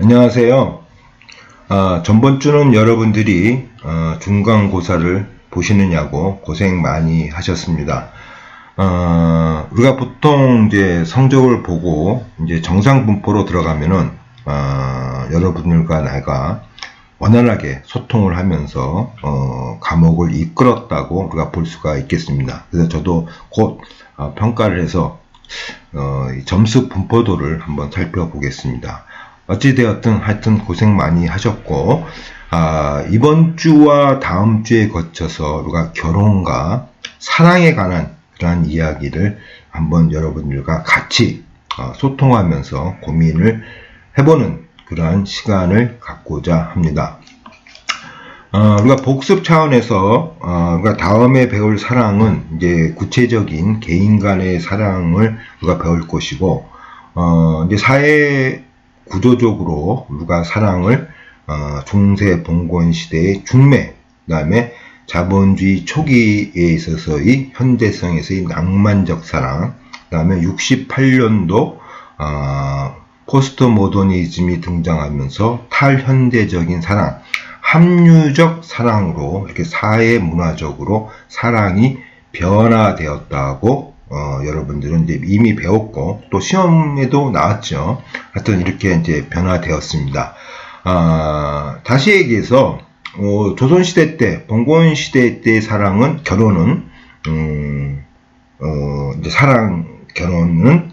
안녕하세요. 전번 주는 여러분들이 중간고사를 보시느냐고 고생 많이 하셨습니다. 우리가 보통 이제 성적을 보고 이제 정상 분포로 들어가면은 여러분들과 내가 원활하게 소통을 하면서 과목을 이끌었다고 우리가 볼 수가 있겠습니다. 그래서 저도 곧 평가를 해서 점수 분포도를 한번 살펴보겠습니다. 어찌되었든 하여튼 고생 많이 하셨고, 이번 주와 다음 주에 거쳐서 우리가 결혼과 사랑에 관한 그러한 이야기를 한번 여러분들과 같이 소통하면서 고민을 해보는 그러한 시간을 갖고자 합니다. 우리가 복습 차원에서 우리가 다음에 배울 사랑은 이제 구체적인 개인 간의 사랑을 우리가 배울 것이고, 이제 사회 구조적으로 우리가 사랑을 중세 봉건 시대의 중매, 그 다음에 자본주의 초기에 있어서의 현대성에서의 낭만적 사랑, 그 다음에 68년도 포스트 모더니즘이 등장하면서 탈현대적인 사랑, 합리적 사랑으로 이렇게 사회 문화적으로 사랑이 변화되었다고 여러분들은 이제 이미 배웠고 또 시험에도 나왔죠. 하여튼 이렇게 이제 변화되었습니다. 다시 얘기해서 조선시대 때, 봉건시대 때의 사랑은 결혼은 이제 결혼은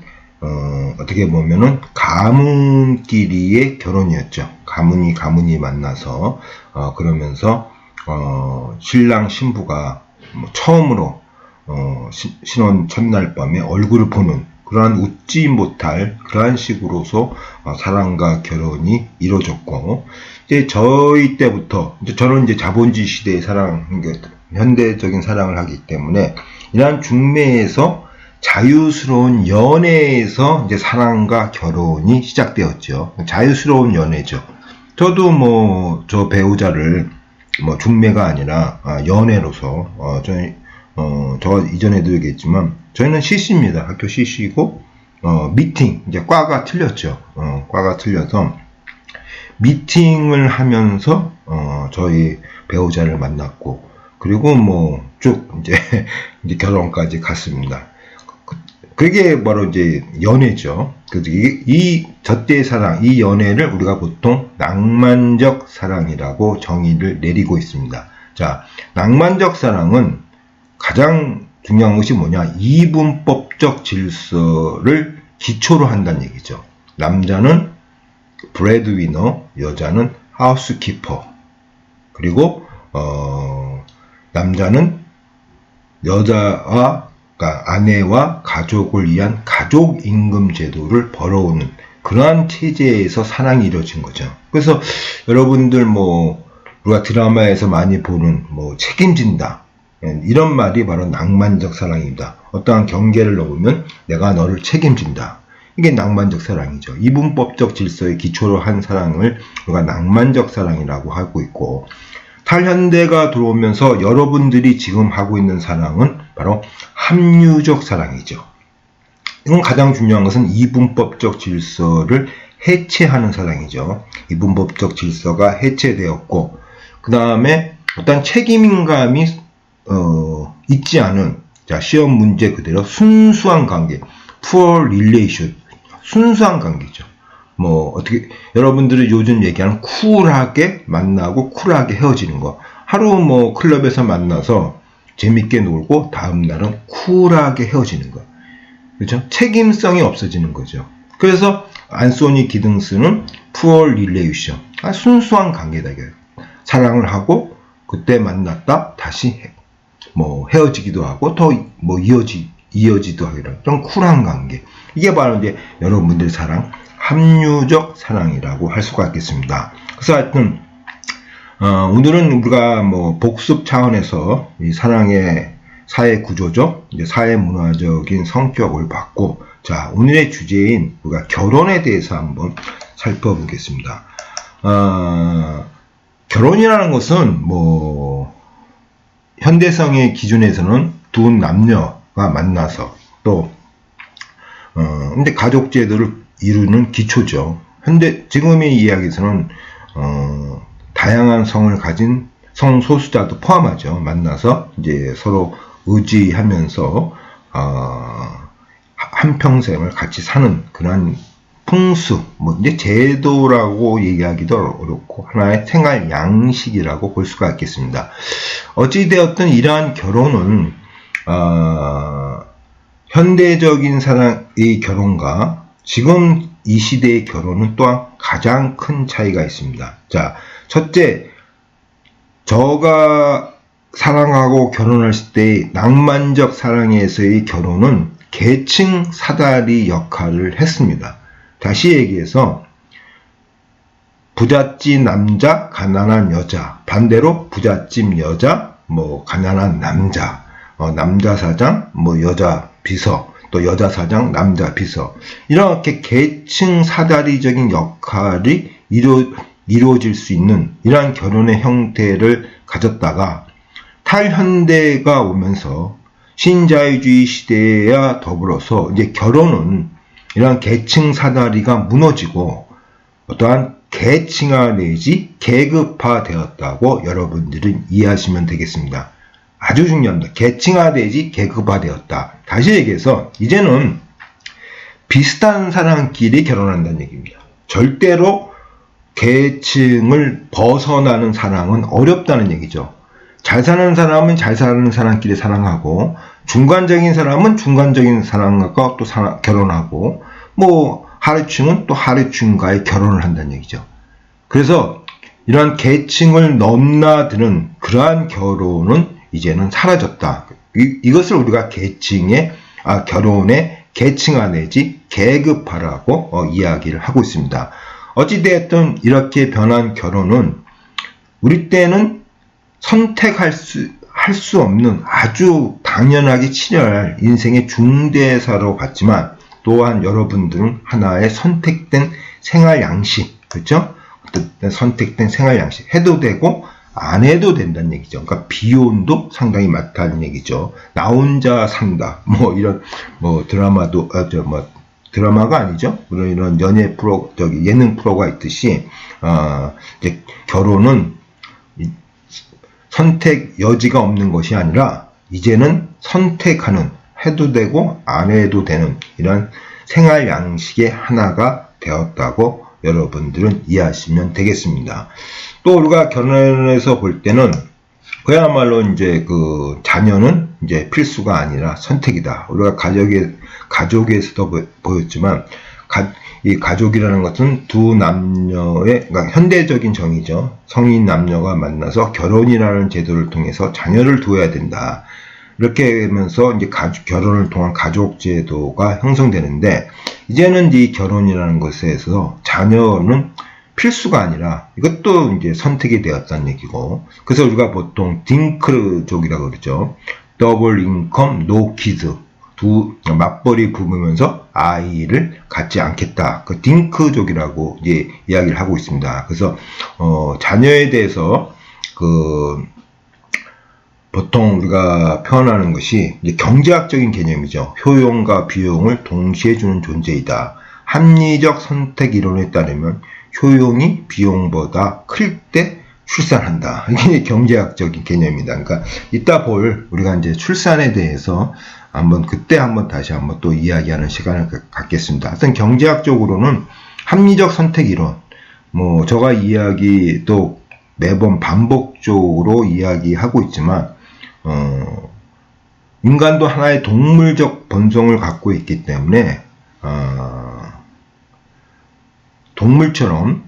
어떻게 보면은 가문끼리의 결혼이었죠. 가문이 만나서 그러면서 신랑 신부가 처음으로 신혼 첫날 밤에 얼굴을 보는 그러한 웃지 못할 그러한 식으로서 사랑과 결혼이 이루어졌고, 이제 저희 때부터 저는 이제 자본주의 시대의 사랑, 현대적인 사랑을 하기 때문에 이러한 중매에서 자유스러운 연애에서 이제 사랑과 결혼이 시작되었죠. 자유스러운 연애죠. 저도 저 배우자를 중매가 아니라 연애로서 저 이전에도 얘기했지만 저희는 CC입니다. 학교 CC이고 미팅, 이제 과가 틀렸죠. 과가 틀려서 미팅을 하면서 저희 배우자를 만났고, 그리고 쭉 이제 결혼까지 갔습니다. 그게 바로 이제 연애죠. 그래서 저때의 사랑, 이 연애를 우리가 보통 낭만적 사랑이라고 정의를 내리고 있습니다. 자, 낭만적 사랑은 가장 중요한 것이 뭐냐? 이분법적 질서를 기초로 한다는 얘기죠. 남자는 브레드위너, 여자는 하우스키퍼. 그리고 남자는 여자와 그러니까 아내와 가족을 위한 가족 임금 제도를 벌어오는 그러한 체제에서 사랑이 이루어진 거죠. 그래서 여러분들 우리가 드라마에서 많이 보는 책임진다, 이런 말이 바로 낭만적 사랑입니다. 어떠한 경계를 넘으면 내가 너를 책임진다. 이게 낭만적 사랑이죠. 이분법적 질서의 기초로 한 사랑을 우리가 낭만적 사랑이라고 하고 있고, 탈현대가 들어오면서 여러분들이 지금 하고 있는 사랑은 바로 합리적 사랑이죠. 이건 가장 중요한 것은 이분법적 질서를 해체하는 사랑이죠. 이분법적 질서가 해체되었고, 그 다음에 어떤 책임감이 있지 않은, 자, 시험 문제 그대로 순수한 관계, poor relation, 순수한 관계죠. 어떻게, 여러분들이 요즘 얘기하는 쿨하게 만나고 쿨하게 헤어지는 거. 하루 클럽에서 만나서 재밌게 놀고 다음날은 쿨하게 헤어지는 거. 그렇죠? 책임성이 없어지는 거죠. 그래서 안소니 기등스는 poor relation, 순수한 관계다. 사랑을 하고 그때 만났다 다시 헤어지기도 하고 더 이어지기도 하기로 좀 쿨한 관계. 이게 바로 이제 여러분들의 사랑, 합리적 사랑이라고 할 수가 있겠습니다. 그래서 하여튼 오늘은 우리가 복습 차원에서 이 사랑의 사회 구조적, 이제 사회 문화적인 성격을 받고, 자, 오늘의 주제인 우리가 결혼에 대해서 한번 살펴보겠습니다. 결혼이라는 것은 현대성의 기준에서는 두 남녀가 만나서 또 근데 가족 제도를 이루는 기초죠. 지금의 이야기에서는 다양한 성을 가진 성소수자도 포함하죠. 만나서 이제 서로 의지하면서 한평생을 같이 사는 그런 풍수, 뭐 이제 제도라고 얘기하기도 어렵고 하나의 생활 양식이라고 볼 수가 있겠습니다. 어찌되었든 이러한 결혼은 현대적인 사람의 결혼과 지금 이 시대의 결혼은 또한 가장 큰 차이가 있습니다. 자, 첫째, 저가 사랑하고 결혼했을 때 낭만적 사랑에서의 결혼은 계층 사다리 역할을 했습니다. 다시 얘기해서 부잣집 남자, 가난한 여자, 반대로 부잣집 여자, 뭐 가난한 남자, 남자 사장, 뭐 여자 비서, 또 여자 사장, 남자 비서, 이렇게 계층 사다리적인 역할이 이루어질 수 있는 이러한 결혼의 형태를 가졌다가 탈현대가 오면서 신자유주의 시대와 더불어서 이제 결혼은 이러한 계층 사다리가 무너지고 어떠한 계층화 내지 계급화 되었다고 여러분들은 이해하시면 되겠습니다. 아주 중요합니다. 계층화 내지 계급화 되었다. 다시 얘기해서 이제는 비슷한 사람끼리 결혼한다는 얘기입니다. 절대로 계층을 벗어나는 사랑은 어렵다는 얘기죠. 잘 사는 사람은 잘 사는 사람끼리 사랑하고, 중간적인 사람은 중간적인 사람과 또 결혼하고, 뭐 하류층은 또 하류층과의 결혼을 한다는 얘기죠. 그래서 이러한 계층을 넘나드는 그러한 결혼은 이제는 사라졌다. 이것을 우리가 결혼의 계층화 내지 계급화라고 이야기를 하고 있습니다. 어찌되었든 이렇게 변한 결혼은 우리 때는 선택할 수 없는 아주 당연하게 치러야 할 인생의 중대사로 봤지만, 또한 여러분들은 하나의 선택된 생활 양식, 그렇죠? 선택된 생활 양식 해도 되고 안 해도 된다는 얘기죠. 그러니까 비혼도 상당히 많다는 얘기죠. 나 혼자 산다, 뭐 이런 드라마도 드라마가 아니죠. 이런 연예 프로, 예능 프로가 있듯이 이제 결혼은 선택 여지가 없는 것이 아니라 이제는 선택하는, 해도 되고 안 해도 되는 이런 생활 양식의 하나가 되었다고 여러분들은 이해하시면 되겠습니다. 또 우리가 결혼에서 볼 때는 그야말로 이제 자녀는 이제 필수가 아니라 선택이다. 우리가 가족에서도 보였지만, 이 가족이라는 것은 두 남녀의, 그러니까 현대적인 정의죠. 성인 남녀가 만나서 결혼이라는 제도를 통해서 자녀를 두어야 된다. 이렇게 하면서 이제 결혼을 통한 가족 제도가 형성되는데, 이제는 이 결혼이라는 것에서 자녀는 필수가 아니라 이것도 이제 선택이 되었다는 얘기고, 그래서 우리가 보통 딩크족이라고 그러죠. 더블 인컴, 노 키드. 맞벌이 부부면서 아이를 갖지 않겠다. 그 딩크족이라고 이제 이야기를 하고 있습니다. 그래서 자녀에 대해서 보통 우리가 표현하는 것이 이제 경제학적인 개념이죠. 효용과 비용을 동시에 주는 존재이다. 합리적 선택 이론에 따르면 효용이 비용보다 클 때 출산한다. 이게 경제학적인 개념입니다. 그러니까 이따 우리가 이제 출산에 대해서 다시 한번 또 이야기하는 시간을 갖겠습니다. 하여튼 경제학적으로는 합리적 선택 이론, 제가 이야기도 매번 반복적으로 이야기하고 있지만, 인간도 하나의 동물적 본성을 갖고 있기 때문에, 동물처럼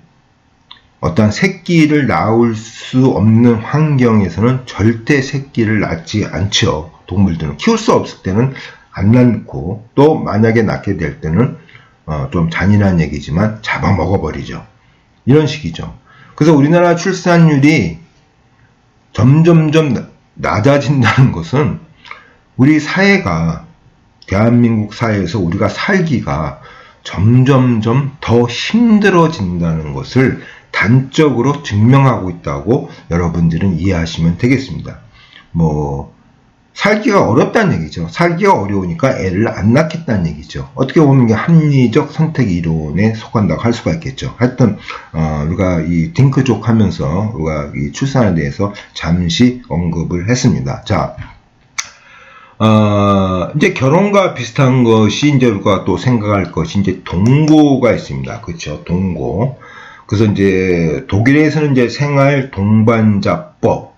어떤 새끼를 낳을 수 없는 환경에서는 절대 새끼를 낳지 않죠. 동물들은 키울 수 없을 때는 안 낳고, 또 만약에 낳게 될 때는 좀 잔인한 얘기지만 잡아먹어버리죠. 이런 식이죠. 그래서 우리나라 출산율이 점점점 낮아진다는 것은 우리 사회가, 대한민국 사회에서 우리가 살기가 점점점 더 힘들어진다는 것을 단적으로 증명하고 있다고 여러분들은 이해하시면 되겠습니다. 살기가 어렵다는 얘기죠. 살기가 어려우니까 애를 안 낳겠다는 얘기죠. 어떻게 보면 이게 합리적 선택 이론에 속한다고 할 수가 있겠죠. 하여튼 우리가 이 딩크족 하면서 우리가 이 출산에 대해서 잠시 언급을 했습니다. 자, 이제 결혼과 비슷한 것이 이제 우리가 또 생각할 것이 이제 동거가 있습니다. 그렇죠? 동거. 그래서 이제 독일에서는 이제 생활 동반자법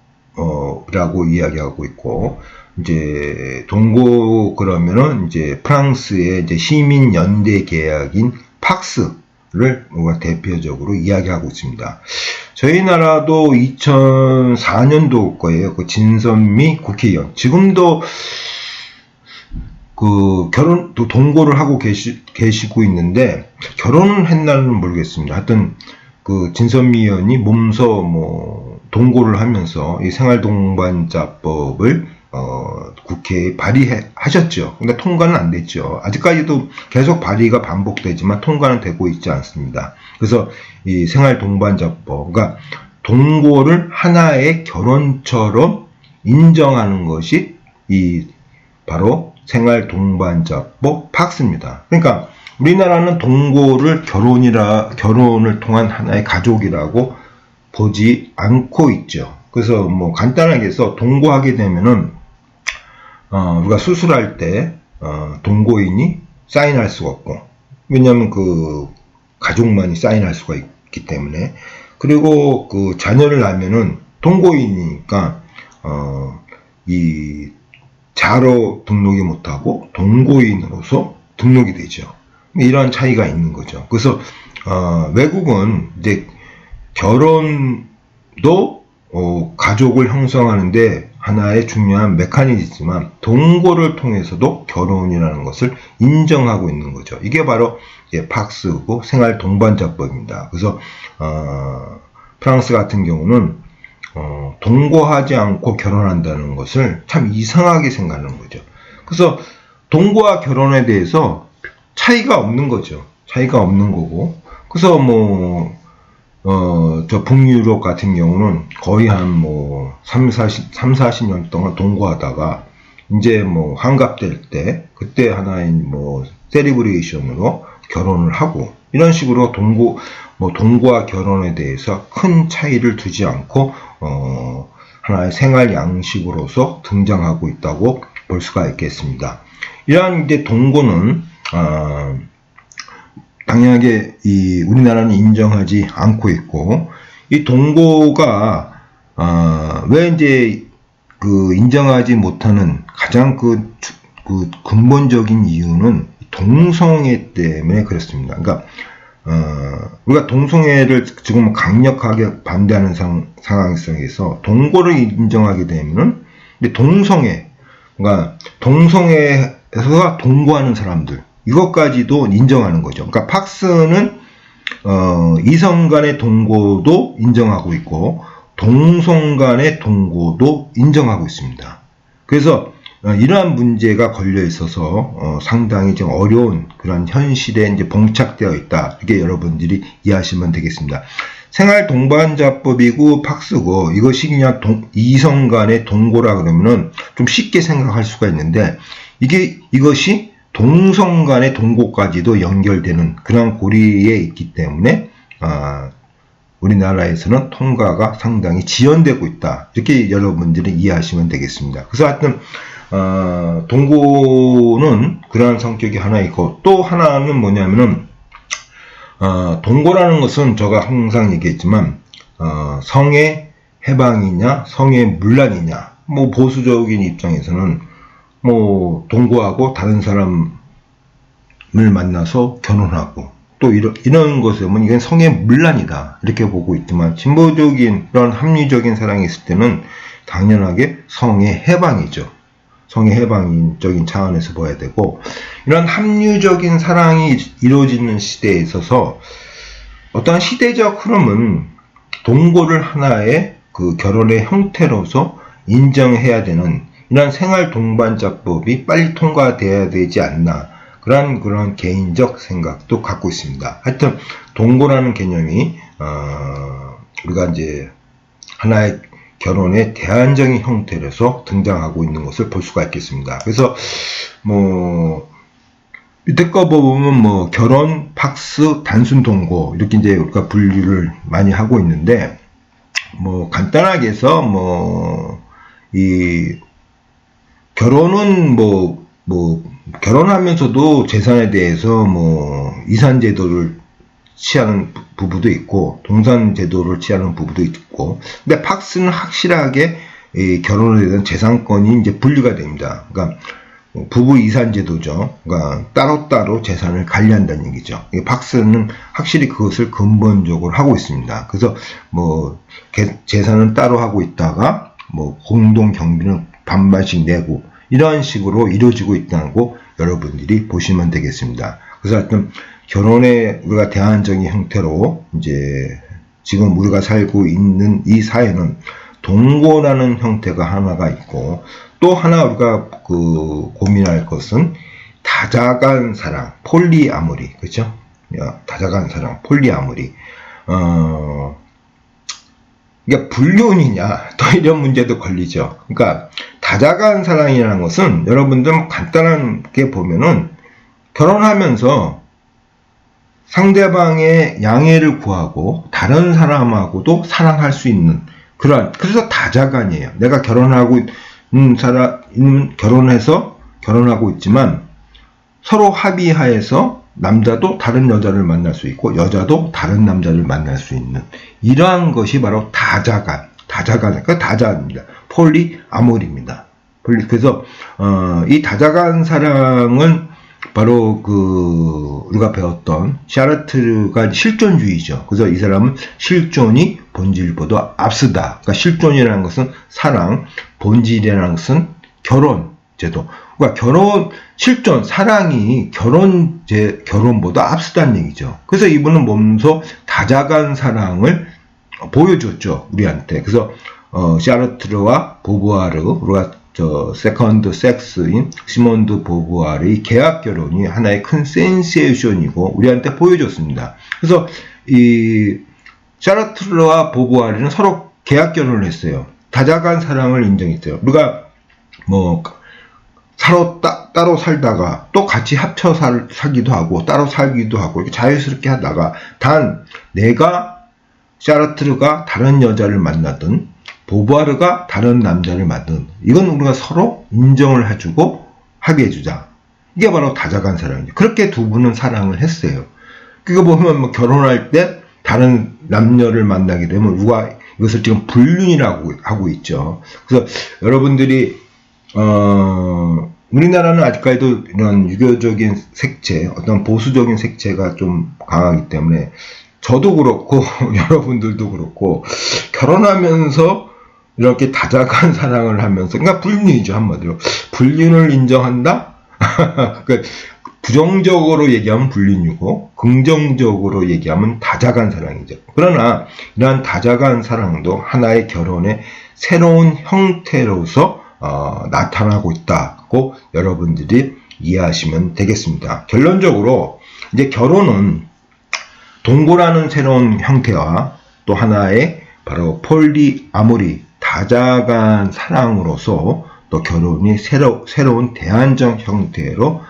라고 이야기하고 있고, 이제 동거 그러면은 이제 프랑스의 이제 시민 연대 계약인 팍스를 뭔가 대표적으로 이야기하고 있습니다. 저희 나라도 2004년도 거예요. 그 진선미 국회의원. 지금도 그 또 동거를 하고 계시고 있는데, 결혼을 했나는 모르겠습니다. 하여튼 그 진선미 의원이 몸소 뭐 동거를 하면서 이 생활동반자법을 국회에 발의하셨죠. 근데 통과는 안 됐죠. 아직까지도 계속 발의가 반복되지만 통과는 되고 있지 않습니다. 그래서 이 생활동반자법, 그러니까 동거를 하나의 결혼처럼 인정하는 것이 이 바로 생활동반자법 팍스입니다. 그러니까 우리나라는 동거를 결혼을 통한 하나의 가족이라고 보지 않고 있죠. 그래서 뭐 간단하게 해서 동거하게 되면은 우리가 수술할 때 동거인이 사인할 수가 없고, 왜냐하면 그 가족만이 사인할 수가 있기 때문에. 그리고 그 자녀를 낳으면은 동거인이니까 이 자로 등록이 못하고 동거인으로서 등록이 되죠. 이러한 차이가 있는 거죠. 그래서 외국은 이제 결혼도 가족을 형성하는데 하나의 중요한 메커니즘이지만 동거를 통해서도 결혼이라는 것을 인정하고 있는 거죠. 이게 바로 팍스고 생활 동반자법입니다. 그래서 프랑스 같은 경우는 동거하지 않고 결혼한다는 것을 참 이상하게 생각하는 거죠. 그래서 동거와 결혼에 대해서 차이가 없는 거죠. 차이가 없는 거고. 그래서 저 북유럽 같은 경우는 거의 한 40년 동안 동거하다가 이제 환갑될 때 그때 하나의 세리브레이션으로 결혼을 하고, 이런 식으로 동거와 결혼에 대해서 큰 차이를 두지 않고 하나의 생활 양식으로서 등장하고 있다고 볼 수가 있겠습니다. 이러한 이제 동거는 당연하게 우리나라는 인정하지 않고 있고, 이 동거가 왜 이제 인정하지 못하는 가장 그 근본적인 이유는 동성애 때문에 그렇습니다. 그러니까 우리가 동성애를 지금 강력하게 반대하는 상황 속에서 동거를 인정하게 되면은 동성애, 그러니까 동성애에서 동거하는 사람들, 이것까지도 인정하는 거죠. 그러니까 팍스는 이성 간의 동거도 인정하고 있고 동성 간의 동거도 인정하고 있습니다. 그래서 이러한 문제가 걸려 있어서 상당히 좀 어려운 그런 현실에 이제 봉착되어 있다, 이렇게 여러분들이 이해하시면 되겠습니다. 생활 동반자법이고 팍스고 이것이 그냥 이성 간의 동거라 그러면은 좀 쉽게 생각할 수가 있는데, 이것이 동성 간의 동거까지도 연결되는 그런 고리에 있기 때문에 우리나라에서는 통과가 상당히 지연되고 있다, 이렇게 여러분들이 이해하시면 되겠습니다. 그래서 하여튼 동거는 그러한 성격이 하나 있고, 또 하나는 뭐냐면은 동거라는 것은 제가 항상 얘기했지만 성의 해방이냐 성의 문란이냐, 보수적인 입장에서는 동거하고 다른 사람을 만나서 결혼하고 또 이런 것에 보면 이건 성의 문란이다, 이렇게 보고 있지만, 진보적인 이런 합리적인 사랑이 있을 때는 당연하게 성의 해방이죠. 성의 해방적인 차원에서 봐야 되고, 이런 합리적인 사랑이 이루어지는 시대에 있어서 어떠한 시대적 흐름은 동거를 하나의 그 결혼의 형태로서 인정해야 되는 이런 생활 동반자법이 빨리 통과돼야 되지 않나, 그런 개인적 생각도 갖고 있습니다. 하여튼 동거라는 개념이 우리가 이제 하나의 결혼의 대안적인 형태로서 등장하고 있는 것을 볼 수가 있겠습니다. 그래서 밑에 거 보면 결혼, 팍스, 단순 동거 이렇게 이제 우리가 분류를 많이 하고 있는데 간단하게 해서 이 결혼은 결혼하면서도 재산에 대해서 이산 제도를 취하는 부부도 있고 동산 제도를 취하는 부부도 있고, 근데 팍스는 확실하게 이 결혼에 대한 재산권이 이제 분리가 됩니다. 그러니까 부부 이산 제도죠. 그러니까 따로따로 재산을 관리한다는 얘기죠. 팍스는 확실히 그것을 근본적으로 하고 있습니다. 그래서 재산은 따로 하고 있다가 공동 경비는 반반씩 내고 이런 식으로 이루어지고 있다고 여러분들이 보시면 되겠습니다. 그래서 하여튼 결혼의 우리가 대안적인 형태로 이제 지금 우리가 살고 있는 이 사회는 동거라는 형태가 하나가 있고, 또 하나 우리가 고민할 것은 다자간 사랑, 폴리아모리, 그렇죠? 다자간 사랑, 폴리아모리. 이게 불륜이냐, 또 이런 문제도 걸리죠. 그러니까 다자간 사랑이라는 것은 여러분들 간단하게 보면은 결혼하면서 상대방의 양해를 구하고 다른 사람하고도 사랑할 수 있는 그래서 다자간이에요. 내가 결혼하고 있는 사람은 결혼하고 있지만 서로 합의하에서 남자도 다른 여자를 만날 수 있고 여자도 다른 남자를 만날 수 있는 이러한 것이 바로 다자간, 다자입니다. 폴리아모리입니다. 그래서 이 다자간 사랑은 바로 우리가 배웠던 샤르트르가 실존주의죠. 그래서 이 사람은 실존이 본질보다 앞서다. 그러니까 실존이라는 것은 사랑, 본질이라는 것은 결혼 제도. 그러니까 실존, 사랑이 결혼보다 앞서다는 얘기죠. 그래서 이분은 몸소 다자간 사랑을 보여줬죠, 우리한테. 그래서 샤르트르와 보부아르, 우리가 세컨드 섹스인 시몬드 보부아르의 계약 결혼이 하나의 큰 센세이션이고 우리한테 보여줬습니다. 그래서 이 샤르트르와 보부아르는 서로 계약 결혼을 했어요. 다자간 사랑을 인정했어요. 우리가 따로 살다가 또 같이 합쳐 살기도 하고 따로 살기도 하고 이렇게 자유스럽게 하다가 단 샤르트르가 다른 여자를 만나든 보부아르가 다른 남자를 만든 이건 우리가 서로 인정을 해주고 합의해주자. 이게 바로 다자간 사랑이죠. 그렇게 두 분은 사랑을 했어요. 그거 보면 결혼할 때 다른 남녀를 만나게 되면 누가 이것을 지금 불륜이라고 하고 있죠. 그래서 여러분들이 우리나라는 아직까지도 이런 유교적인 색채, 어떤 보수적인 색채가 좀 강하기 때문에 저도 그렇고 여러분들도 그렇고 결혼하면서 이렇게 다자간 사랑을 하면서, 그러니까 불륜이죠, 한마디로. 불륜을 인정한다? 그러니까 부정적으로 얘기하면 불륜이고, 긍정적으로 얘기하면 다자간 사랑이죠. 그러나, 이러한 다자간 사랑도 하나의 결혼의 새로운 형태로서, 나타나고 있다고 여러분들이 이해하시면 되겠습니다. 결론적으로, 이제 결혼은 동거라는 새로운 형태와 또 하나의 바로 폴리아모리, 다자간 사랑으로서 또 결혼이 새로운 대안적 형태로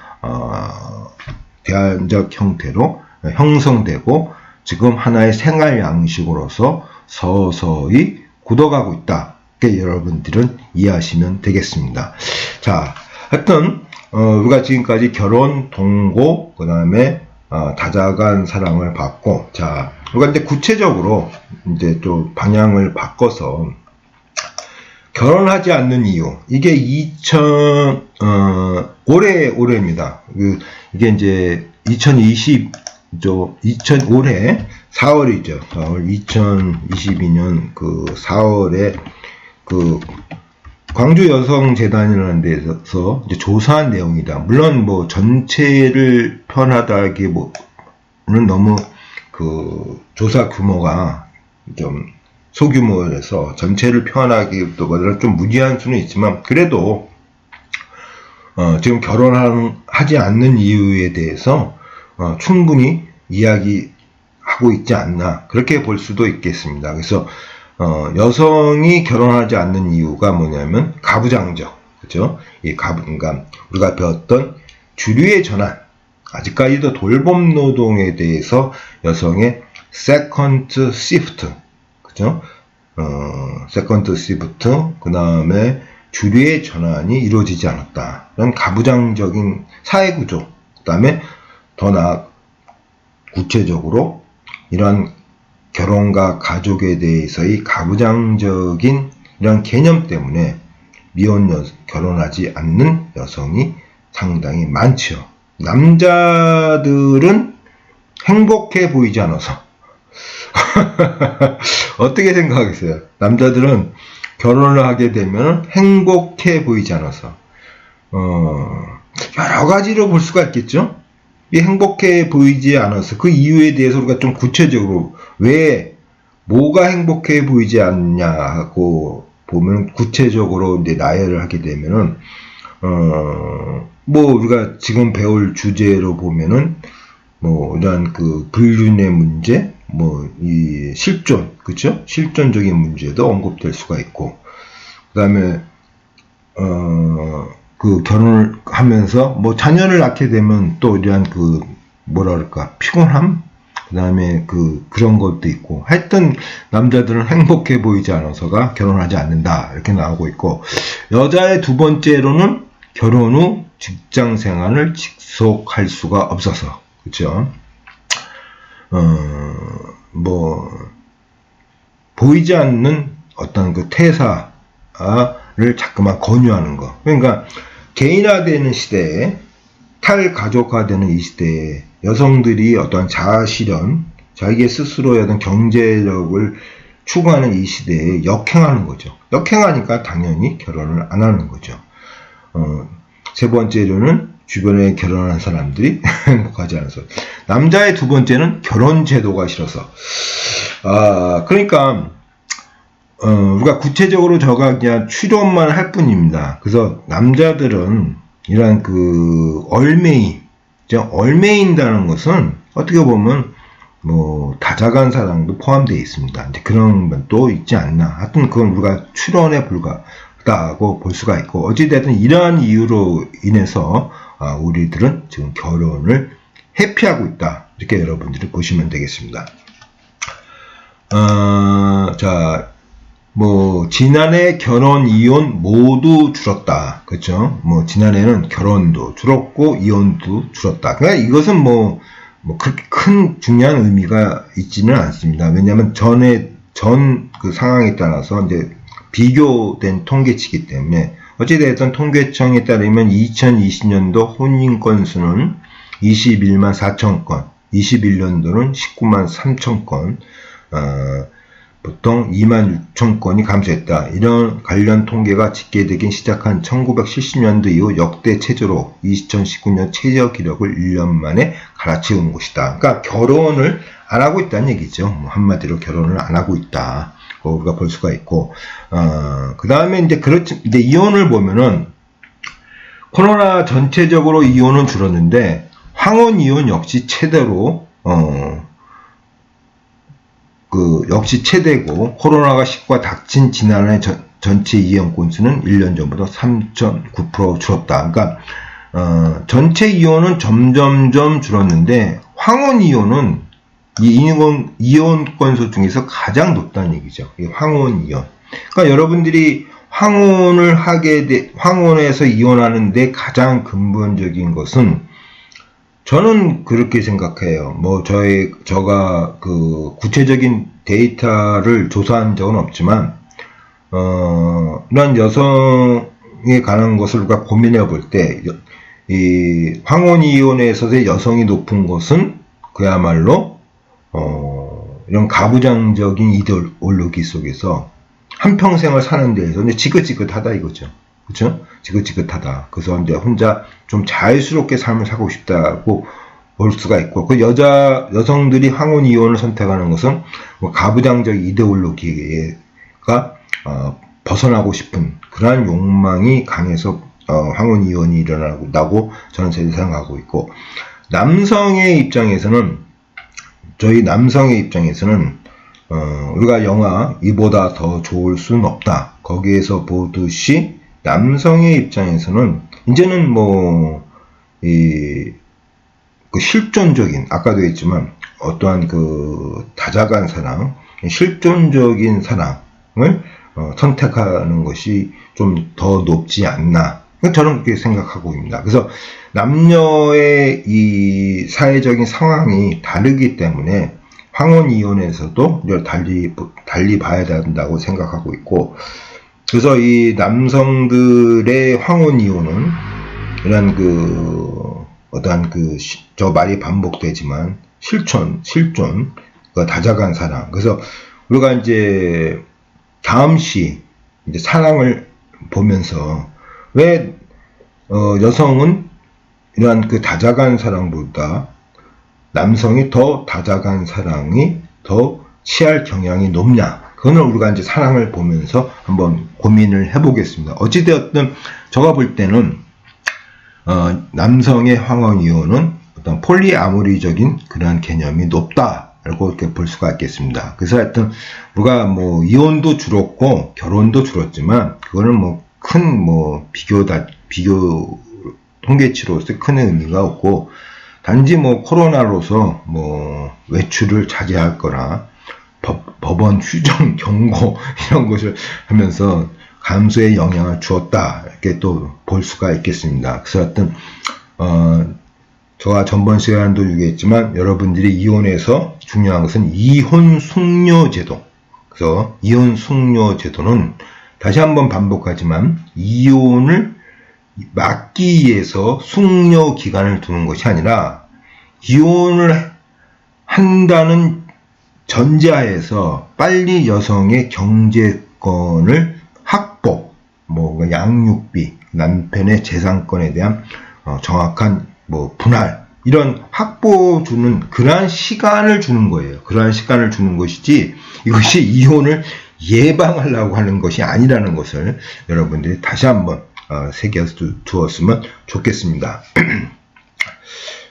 형성되고 지금 하나의 생활 양식으로서 서서히 굳어가고 있다. 이렇게 여러분들은 이해하시면 되겠습니다. 자, 하여튼 우리가 지금까지 결혼, 동거, 그 다음에 다자간 사랑을 봤고, 자, 우리가 이제 구체적으로 이제 좀 방향을 바꿔서 결혼하지 않는 이유. 이게 올해입니다. 이게 이제 20올해 4월이죠. 2022년 4월에 광주 여성재단이라는 데서 이제 조사한 내용이다. 물론 전체를 편하다기보다는 너무 조사 규모가 좀 소규모에서 전체를 표현하기보다는 좀 무리한 수는 있지만 그래도 지금 결혼하지 않는 이유에 대해서 충분히 이야기하고 있지 않나 그렇게 볼 수도 있겠습니다. 그래서 여성이 결혼하지 않는 이유가 뭐냐면 가부장적, 그죠? 그러니까 우리가 배웠던 주류의 전환, 아직까지도 돌봄 노동에 대해서 여성의 세컨드 시프트, 그죠? 세컨드 시프트, 그 다음에 주류의 전환이 이루어지지 않았다. 이런 가부장적인 사회구조, 그 다음에 더 구체적으로 이런 결혼과 가족에 대해서의 가부장적인 이런 개념 때문에 결혼하지 않는 여성이 상당히 많죠. 남자들은 행복해 보이지 않아서 어떻게 생각하겠어요? 남자들은 결혼을 하게 되면 행복해 보이지 않아서 여러 가지로 볼 수가 있겠죠. 이 행복해 보이지 않아서 그 이유에 대해서 우리가 좀 구체적으로 왜 뭐가 행복해 보이지 않냐 하고 보면 구체적으로 이제 나열을 하게 되면은 뭐 우리가 지금 배울 주제로 보면은 뭐 이런 그 불륜의 문제, 뭐 이 실존, 그렇죠? 실존적인 문제도 언급될 수가 있고, 그다음에 그 결혼을 하면서 뭐 자녀를 낳게 되면 또 이러한 그 뭐라 그럴까 피곤함, 그다음에 그런 것도 있고, 하여튼 남자들은 행복해 보이지 않아서가 결혼하지 않는다 이렇게 나오고 있고, 여자의 두 번째로는 결혼 후 직장 생활을 지속할 수가 없어서, 그렇죠? 뭐 보이지 않는 어떤 그 퇴사를 자꾸만 권유하는 거. 그러니까 개인화되는 시대에, 탈가족화되는 이 시대에 여성들이 어떤 자아실현, 자기 스스로의 어떤 경제력을 추구하는 이 시대에 역행하는 거죠. 역행하니까 당연히 결혼을 안 하는 거죠. 세 번째로는 주변에 결혼한 사람들이 행복하지 않아서. 남자의 두 번째는 결혼 제도가 싫어서. 그러니까 우리가 구체적으로 저가 그냥 추론만 할 뿐입니다. 그래서 남자들은 이런 그 얼매인다는 것은 어떻게 보면 뭐 다자간 사랑도 포함되어 있습니다. 이제 그런 면도 있지 않나. 하여튼 그건 우리가 추론에 불과하다고 볼 수가 있고, 어찌됐든 이러한 이유로 인해서 우리들은 지금 결혼을 회피하고 있다. 이렇게 여러분들이 보시면 되겠습니다. 자, 뭐 지난해 결혼 이혼 모두 줄었다. 그렇죠? 뭐 지난해는 결혼도 줄었고 이혼도 줄었다. 그러니까 이것은 뭐 그렇게 큰 중요한 의미가 있지는 않습니다. 왜냐하면 전 그 상황에 따라서 이제 비교된 통계치기 때문에, 어찌됐든 통계청에 따르면 2020년도 혼인 건수는 21만 4천 건, 21년도는 19만 3천 건, 보통 2만 6천 건이 감소했다. 이런 관련 통계가 집계되기 시작한 1970년도 이후 역대 최저로 2019년 최저 기록을 1년 만에 갈아치운 것이다. 그러니까 결혼을 안 하고 있다는 얘기죠. 한마디로 결혼을 안 하고 있다. 우리가 볼 수가 있고, 그 다음에 이제 이제 이혼을 보면은 코로나 전체적으로 이혼은 줄었는데 황혼 이혼 역시 최대로 역시 최대고, 코로나가 시국과 닥친 지난해 전체 이혼 건수는 1년 전보다 3.9% 줄었다. 그러니까 전체 이혼은 점점점 줄었는데 황혼 이혼은 이혼 건수 중에서 가장 높다는 얘기죠. 황혼 이혼. 그러니까 여러분들이 황혼에서 이혼하는데 가장 근본적인 것은, 저는 그렇게 생각해요. 뭐 저가 그 구체적인 데이터를 조사한 적은 없지만, 이런 여성에 관한 것을 우리가 고민해 볼 때, 이 황혼 이혼에서의 여성이 높은 것은 그야말로 이런 가부장적인 이데올로기 속에서 한평생을 사는 데에서 이제 지긋지긋하다 이거죠. 그렇죠? 지긋지긋하다. 그래서 이제 혼자 좀 자유스럽게 삶을 살고 싶다고 볼 수가 있고, 그 여성들이 황혼 이혼을 선택하는 것은 뭐 가부장적 이데올로기가 벗어나고 싶은 그러한 욕망이 강해서 황혼 이혼이 일어나고 저는 생각하고 있고, 저희 남성의 입장에서는 우리가 영화 이보다 더 좋을 순 없다. 거기에서 보듯이 남성의 입장에서는 이제는 뭐 그 실존적인, 아까도 했지만 어떠한 그 다자간 사랑, 실존적인 사랑을 선택하는 것이 좀 더 높지 않나. 저는 그렇게 생각하고 있습니다. 그래서 남녀의 이 사회적인 상황이 다르기 때문에 황혼이혼에서도 달리 봐야 된다고 생각하고 있고, 그래서 이 남성들의 황혼이혼은 이런 어떠한 저 말이 반복되지만 실존, 그 다자간 사랑. 그래서 우리가 이제 다음 시 이제 사랑을 보면서 왜 여성은 이러한 그 다자간 사랑보다 남성이 더 다자간 사랑이 더 취할 경향이 높냐? 그거는 우리가 이제 사랑을 보면서 한번 고민을 해보겠습니다. 어찌되었든 제가 볼 때는 남성의 황혼이혼은 어떤 폴리아모리적인 그러한 개념이 높다라고 이렇게 볼 수가 있겠습니다. 그래서 하여튼 우리가 뭐 이혼도 줄었고 결혼도 줄었지만 그거는 뭐 큰 비교 통계치로서 큰 의미가 없고, 단지 뭐 코로나로서 뭐 외출을 자제할 거나 법원 휴정 경고 이런 것을 하면서 감소에 영향을 주었다, 이렇게 또 볼 수가 있겠습니다. 그래서 하여튼 제가 전번 시간도 얘기했지만 여러분들이 이혼해서 중요한 것은 이혼 숙려 제도. 그래서 이혼 숙려 제도는 다시 한번 반복하지만 이혼을 막기 위해서 숙려 기간을 두는 것이 아니라 이혼을 한다는 전제하에서 빨리 여성의 경제권을 확보, 양육비, 남편의 재산권에 대한 정확한 분할, 이런 확보 주는 그러한 시간을 주는 거예요. 그러한 시간을 주는 것이지 이것이 이혼을 예방하려고 하는 것이 아니라는 것을 여러분들이 다시 한번 새겨서 두었으면 좋겠습니다.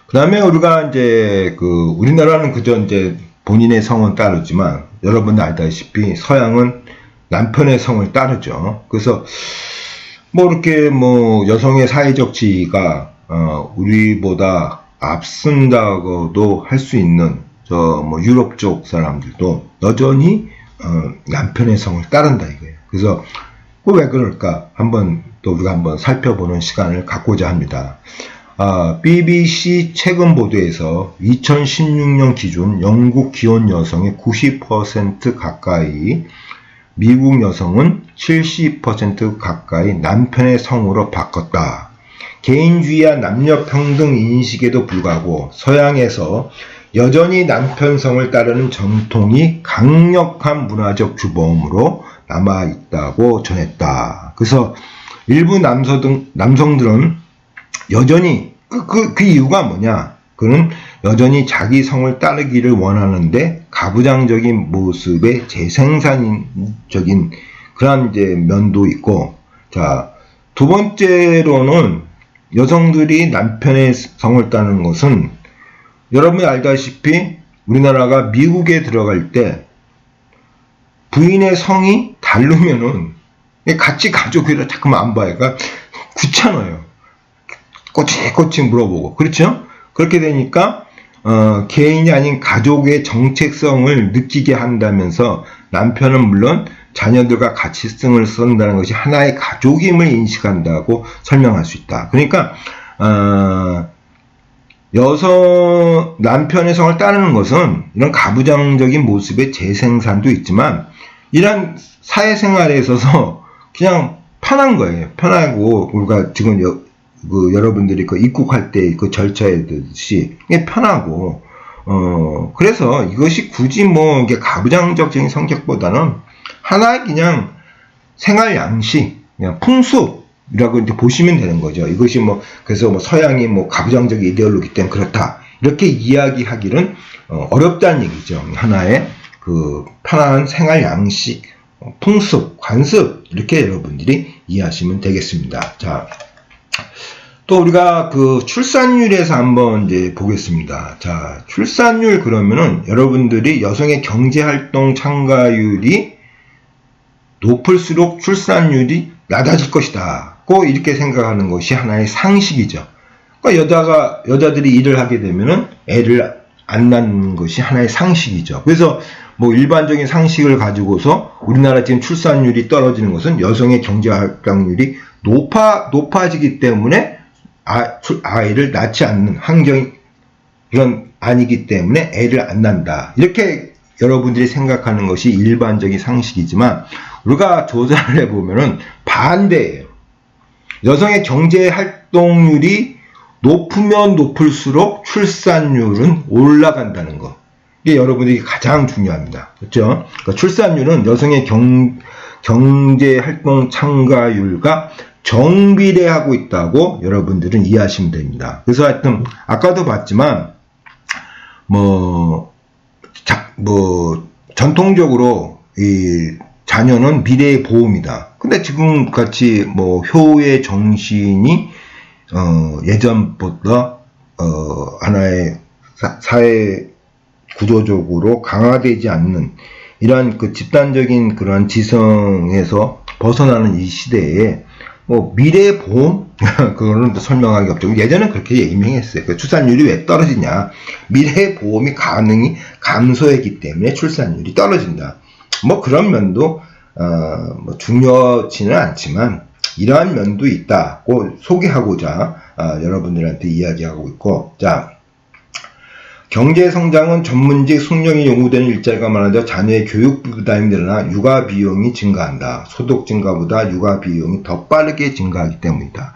그 다음에 우리가 이제 우리나라는 그저 이제 본인의 성은 따르지만 여러분들 알다시피 서양은 남편의 성을 따르죠. 그래서 이렇게 여성의 사회적 지위가 우리보다 앞선다고도 할 수 있는 유럽 쪽 사람들도 여전히 남편의 성을 따른다 이거예요. 그래서 왜 그럴까 또 우리가 한번 살펴보는 시간을 갖고자 합니다. BBC 최근 보도에서 2016년 기준 영국 기혼 여성의 90% 가까이, 미국 여성은 70% 가까이 남편의 성으로 바꿨다. 개인주의와 남녀평등 인식에도 불구하고 서양에서 여전히 남편 성을 따르는 전통이 강력한 문화적 규범으로 남아있다고 전했다. 그래서 일부 남성들은 여전히 그 이유가 뭐냐? 그는 여전히 자기 성을 따르기를 원하는데 가부장적인 모습의 재생산적인 그런 이제 면도 있고, 자, 두 번째로는 여성들이 남편의 성을 따르는 것은 여러분이 알다시피 우리나라가 미국에 들어갈 때 부인의 성이 다르면은 같이 가족이라 자꾸만 안 봐요. 그러니까 귀찮아요. 꼬치꼬치 물어보고. 그렇죠? 그렇게 되니까 개인이 아닌 가족의 정체성을 느끼게 한다면서 남편은 물론 자녀들과 같이 승을 쓴다는 것이 하나의 가족임을 인식한다고 설명할 수 있다. 그러니까 남편의 성을 따르는 것은 이런 가부장적인 모습의 재생산도 있지만 이런 사회생활에 있어서 그냥 편한 거예요. 편하고, 우리가 지금 여러분들이 입국할 때 절차에 듯이 편하고, 그래서 이것이 굳이 이게 가부장적인 성격보다는 하나의 그냥 생활 양식, 그냥 풍습이라고 이제 보시면 되는 거죠. 이것이 그래서 서양이 가부장적 이데올로기 때문에 그렇다, 이렇게 이야기하기는 어렵다는 얘기죠. 하나의 편안한 생활 양식, 풍습, 관습, 이렇게 여러분들이 이해하시면 되겠습니다. 자, 또 우리가 그 출산율에서 한번 이제 보겠습니다. 자, 출산율 그러면은 여러분들이 여성의 경제활동 참가율이 높을수록 출산율이 낮아질 것이다. 꼭 이렇게 생각하는 것이 하나의 상식이죠. 그러니까 여자들이 일을 하게 되면은 애를 안 낳는 것이 하나의 상식이죠. 그래서 뭐 일반적인 상식을 가지고서 우리나라 지금 출산율이 떨어지는 것은 여성의 경제활동률이 높아지기 때문에 아이를 낳지 않는 환경이 그런 아니기 때문에 애를 안 낳는다. 이렇게 여러분들이 생각하는 것이 일반적인 상식이지만 우리가 조사를 해보면은 반대예요. 여성의 경제활동률이 높으면 높을수록 출산율은 올라간다는 거. 이게 여러분들이 가장 중요합니다. 그렇죠? 그러니까 출산율은 여성의 경제활동 참가율과 정비례하고 있다고 여러분들은 이해하시면 됩니다. 그래서 하여튼 아까도 봤지만 전통적으로 이 자녀는 미래의 보험이다. 근데 지금 같이 효의 정신이 예전보다 하나의 사회 구조적으로 강화되지 않는 이러한 그 집단적인 그런 지성에서 벗어나는 이 시대에 미래 보험 그거는 설명하기 없죠. 예전엔 그렇게 유명했어요. 그 출산율이 왜 떨어지냐? 미래 보험이 가능이 감소했기 때문에 출산율이 떨어진다. 그런 면도 중요치는 않지만 이러한 면도 있다고 소개하고자 여러분들한테 이야기하고 있고, 자, 경제 성장은 전문직 숙련이 요구되는 일자리가 많아져 자녀의 교육비 부담이 늘어나 육아 비용이 증가한다. 소득 증가보다 육아 비용이 더 빠르게 증가하기 때문이다.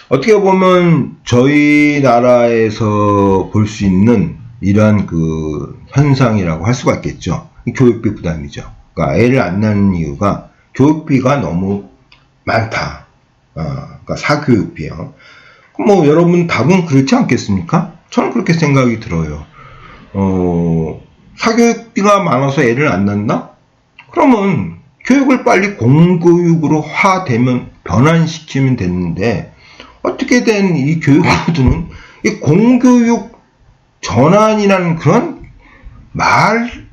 어떻게 보면 저희 나라에서 볼 수 있는 이러한 그 현상이라고 할 수가 있겠죠. 교육비 부담이죠. 그러니까 애를 안 낳는 이유가 교육비가 너무 많다. 그러니까 사교육비요. 여러분 답은 그렇지 않겠습니까? 저는 그렇게 생각이 들어요. 사교육비가 많아서 애를 안 낳는다? 그러면 교육을 빨리 공교육으로 변환시키면 되는데, 어떻게 된 이 교육부는 이 공교육 전환이라는 그런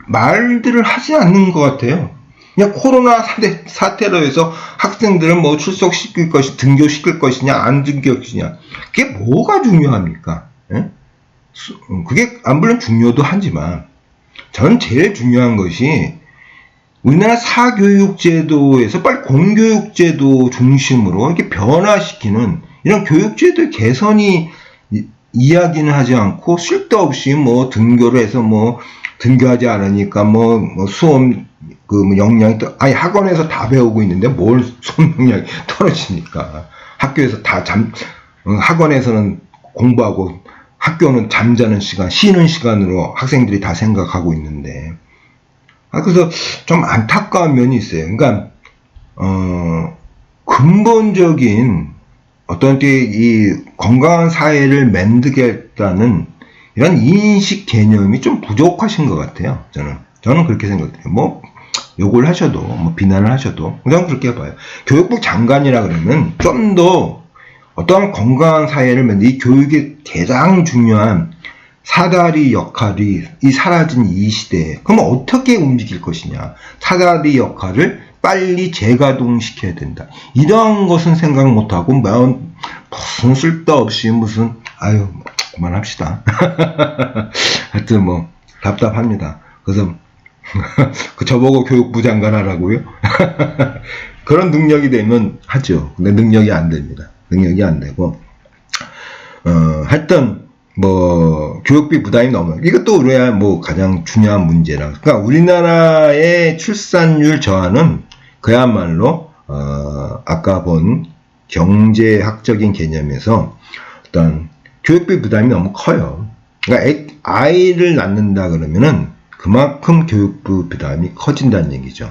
말들을 하지 않는 것 같아요. 그냥 코로나 사태로 해서 학생들은 출석시킬 것이, 등교시킬 것이냐, 안 등교시키냐. 그게 뭐가 중요합니까? 예? 그게 물론 중요도 하지만, 저는 제일 중요한 것이 우리나라 사교육제도에서 빨리 공교육제도 중심으로 이렇게 변화시키는 이런 교육제도 개선이 이야기는 하지 않고 쓸데없이 등교를 해서 등교하지 않으니까 수업 역량이 아니 학원에서 다 배우고 있는데 뭘 수업 역량이 떨어지니까. 학교에서 다 학원에서는 공부하고 학교는 잠자는 시간, 쉬는 시간으로 학생들이 다 생각하고 있는데, 그래서 좀 안타까운 면이 있어요. 그러니까 근본적인 어떤 이 건강한 사회를 만들겠다는 이런 인식 개념이 좀 부족하신 것 같아요. 저는 그렇게 생각해요. 욕을 하셔도 비난을 하셔도 저는 그렇게 봐요. 교육부 장관이라 그러면 좀 더 어떠한 건강한 사회를 만들 이 교육의 가장 중요한 사다리 역할이 사라진 이 시대에 그럼 어떻게 움직일 것이냐. 사다리 역할을 빨리 재가동시켜야 된다. 이런 것은 생각 못하고 무슨 쓸데없이 그만합시다. 하여튼 답답합니다. 그래서 저보고 교육부 장관 하라고요? 그런 능력이 되면 하죠. 근데 능력이 안 됩니다. 능력이 안 되고, 하여튼, 교육비 부담이 이것도 우리야 가장 중요한 문제라. 그러니까 우리나라의 출산율 저하는 그야말로, 아까 본 경제학적인 개념에서 어떤 교육비 부담이 너무 커요. 그러니까 아이를 낳는다 그러면은 그만큼 교육비 부담이 커진다는 얘기죠.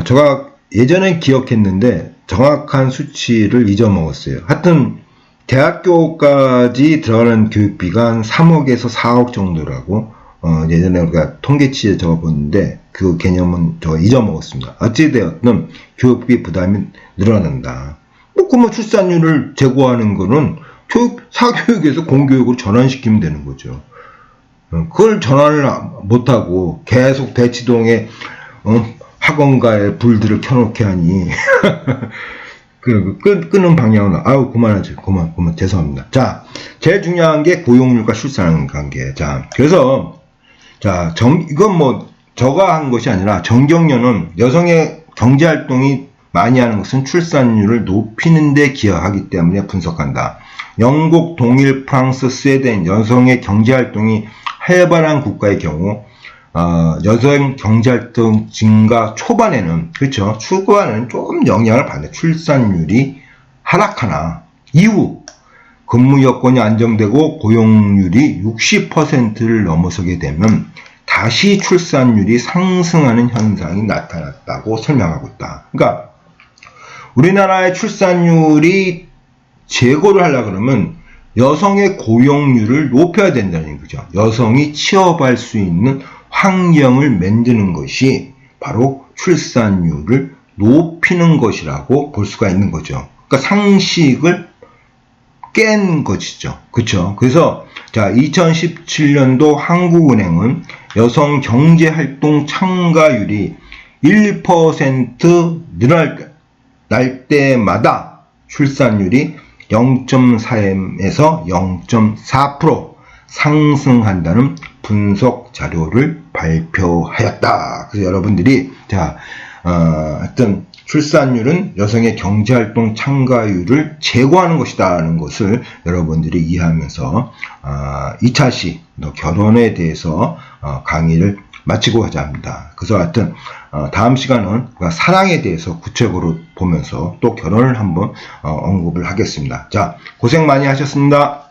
제가 예전엔 기억했는데 정확한 수치를 잊어먹었어요. 하여튼 대학교까지 들어가는 교육비가 한 3억에서 4억 정도라고 예전에 우리가 통계치에 적어봤는데 그 개념은 저 잊어먹었습니다. 어찌되었든 교육비 부담이 늘어난다. 그러면 출산율을 제고하는 거는 사교육에서 공교육으로 전환시키면 되는 거죠. 그걸 전환을 못하고 계속 대치동에 학원가에 불들을 켜놓게 하니 끄는 방향은 그만하죠. 그만 죄송합니다. 자, 제일 중요한 게 고용률과 출산 관계. 자, 그래서 이건 뭐 저가 한 것이 아니라 정경련은 여성의 경제활동이 많이 하는 것은 출산율을 높이는 데 기여하기 때문에 분석한다. 영국, 동일, 프랑스, 스웨덴 여성의 경제활동이 활발한 국가의 경우 여성 경제활동 증가 초반에는 초반에는 좀 영향을 받는 출산율이 하락하나 이후 근무 여건이 안정되고 고용률이 60%를 넘어서게 되면 다시 출산율이 상승하는 현상이 나타났다고 설명하고 있다. 그러니까 우리나라의 출산율이 제고를 하려고 그러면 여성의 고용률을 높여야 된다는 거죠. 여성이 취업할 수 있는 환경을 만드는 것이 바로 출산율을 높이는 것이라고 볼 수가 있는 거죠. 그러니까 상식을 깬 것이죠. 그렇죠? 그래서 2017년도 한국은행은 여성 경제활동 참가율이 1% 늘어날 때마다 출산율이 0.4에서 0.4% 상승한다는 분석 자료를 발표하였다. 그래서 여러분들이 하여튼 출산율은 여성의 경제활동 참가율을 제고하는 것이다는 것을 여러분들이 이해하면서 2차시 결혼에 대해서 강의를 마치고자 합니다. 그래서 하여튼 다음 시간은 사랑에 대해서 구체적으로 보면서 또 결혼을 한번 언급을 하겠습니다. 자, 고생 많이 하셨습니다.